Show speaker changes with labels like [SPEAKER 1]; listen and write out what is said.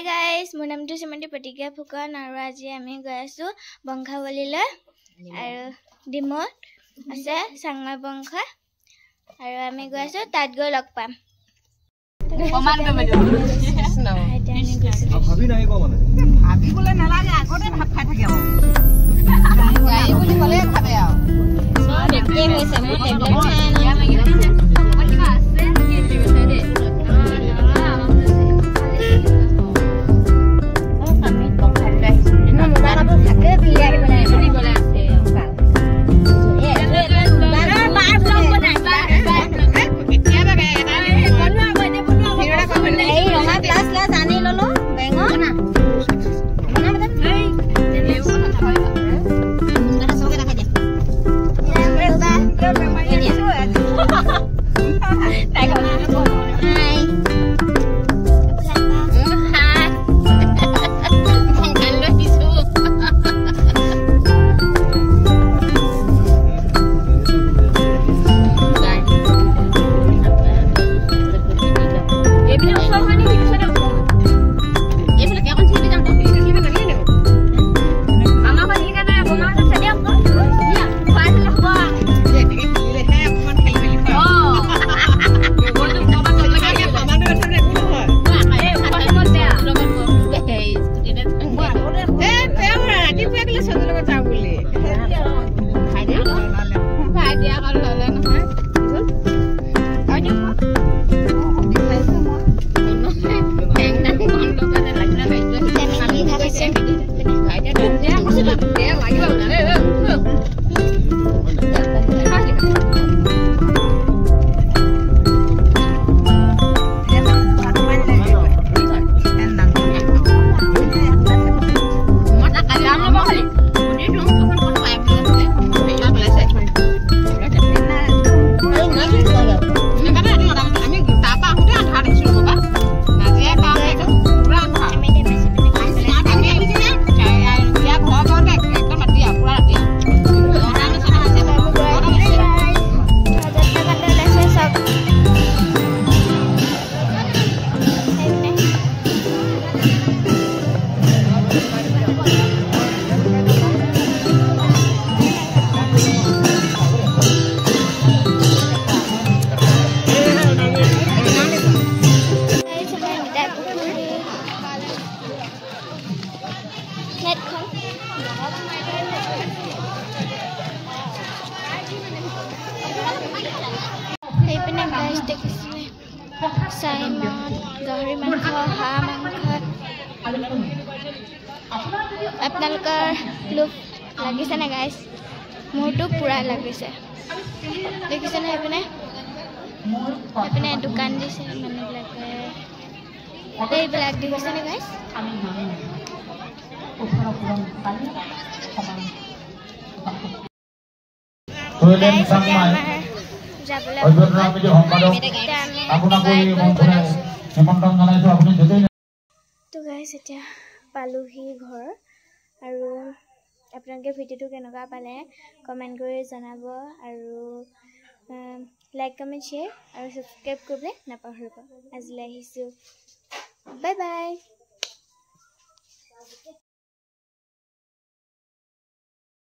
[SPEAKER 1] Hi guys, মোৰ নামটো শ্ৰীমতী প্ৰতিজ্ঞা ফুকন আৰু আজি আমি গৈ আছো বংশাৱলীলৈ আৰু ডিমত আছে চাংমাই বংশা আৰু আমি গৈ আছো তাত গৈ লগ পাম কমান কমেলো ভাবি নাই ক মানে ভাবি বলে নালাগে আগতে ভাত খাই থাকে আৰু গাই বুলি বলে খাবে আৰু দেখে হৈছে মই টেবলেট খাই না কিবা আছে কি আছে দে গাহৰি মাংস হাঁহ মাংস আপোনালোকৰ লোভ লাগিছে না গাইজ মোৰটো পুৰা লাগিছে দেখিছে না এইপিনে দোকান দিছে মানুহবিলাকে এইবিলাক দেখিছে না গাইজ তো গাইজ এতিয়া পালোহি ঘৰ আৰু আপোনালোকে ভিডিঅ'টো কেনেকুৱা পালে কমেণ্ট কৰি জনাব আৰু লাইক কমেণ্ট শ্বেয়াৰ আৰু ছাবস্ক্ৰাইব কৰিবলৈ নাপাহৰিব আজিলৈ আহিছোঁ বাই বাই